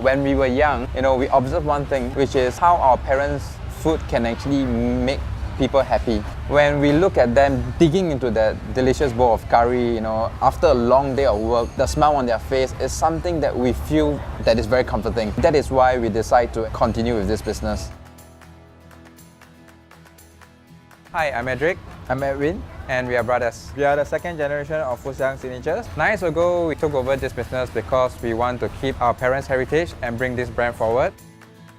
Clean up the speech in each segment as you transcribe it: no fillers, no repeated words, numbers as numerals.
When we were young, we observed one thing, which is how our parents' food can actually make people happy. When we look at them digging into that delicious bowl of curry, after a long day of work, the smile on their face is something that we feel that is very comforting. That is why we decide to continue with this business. Hi, I'm Edric. I'm Edwin. And we are brothers. We are the second generation of Xiang signatures. 9 years ago, we took over this business because we want to keep our parents' heritage and bring this brand forward.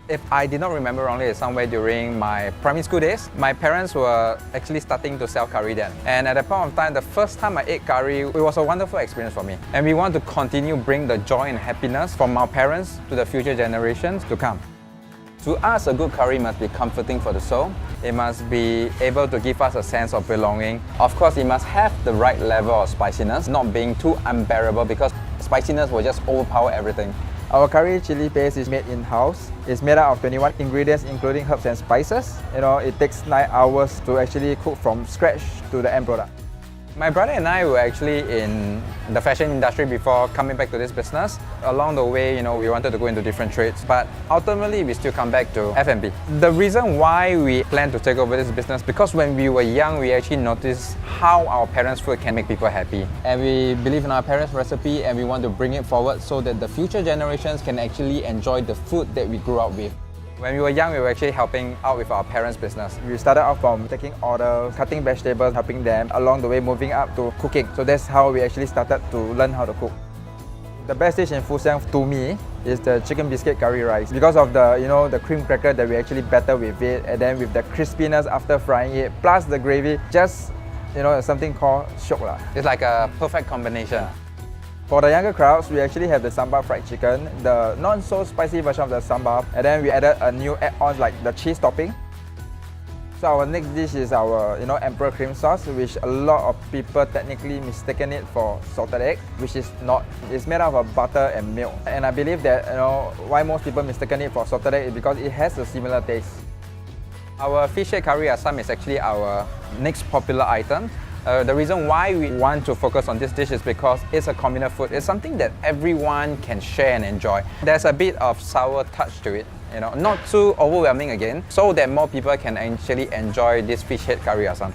If I did not remember wrongly, it's somewhere during my primary school days, my parents were actually starting to sell curry then. And at that point of time, the first time I ate curry, it was a wonderful experience for me. And we want to continue bring the joy and happiness from our parents to the future generations to come. To us, a good curry must be comforting for the soul. It must be able to give us a sense of belonging. Of course, it must have the right level of spiciness, not being too unbearable because spiciness will just overpower everything. Our curry chili paste is made in-house. It's made out of 21 ingredients including herbs and spices. It takes 9 hours to actually cook from scratch to the end product. My brother and I were actually in the fashion industry before coming back to this business. Along the way, we wanted to go into different trades, but ultimately we still come back to F&B. The reason why we plan to take over this business, because when we were young, we actually noticed how our parents' food can make people happy. And we believe in our parents' recipe and we want to bring it forward so that the future generations can actually enjoy the food that we grew up with. When we were young, we were actually helping out with our parents' business. We started off from taking orders, cutting vegetables, helping them, along the way moving up to cooking. So that's how we actually started to learn how to cook. The best dish in Xiang to me is the chicken biscuit curry rice. Because of the cream cracker that we actually batter with it, and then with the crispiness after frying it, plus the gravy, just something called shiok lah. It's like a perfect combination. For the younger crowds, we actually have the sambal fried chicken, the not so spicy version of the sambal, and then we added a new add-on like the cheese topping. So our next dish is our emperor cream sauce, which a lot of people technically mistaken it for salted egg, which is not. It's made out of butter and milk. And I believe that why most people mistaken it for salted egg is because it has a similar taste. Our fish head curry asam is actually our next popular item. The reason why we want to focus on this dish is because it's a communal food. It's something that everyone can share and enjoy. There's a bit of sour touch to it, not too overwhelming again, so that more people can actually enjoy this fish head curry asam.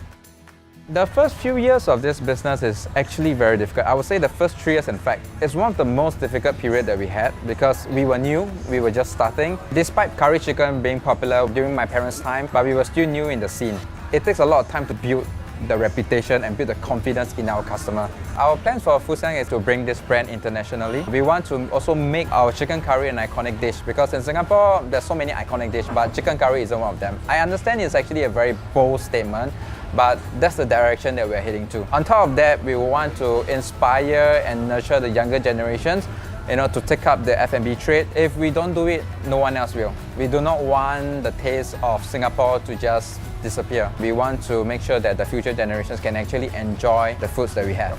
The first few years of this business is actually very difficult. I would say the first 3 years, in fact, is one of the most difficult period that we had because we were new, we were just starting. Despite curry chicken being popular during my parents' time, but we were still new in the scene. It takes a lot of time to build the reputation and build the confidence in our customer. Our plans for Xiang is to bring this brand internationally. We want to also make our chicken curry an iconic dish because in Singapore, there's so many iconic dishes, but chicken curry isn't one of them. I understand it's actually a very bold statement, but that's the direction that we're heading to. On top of that, we want to inspire and nurture the younger generations to take up the F&B trade. If we don't do it, no one else will. We do not want the taste of Singapore to just disappear. We want to make sure that the future generations can actually enjoy the foods that we have.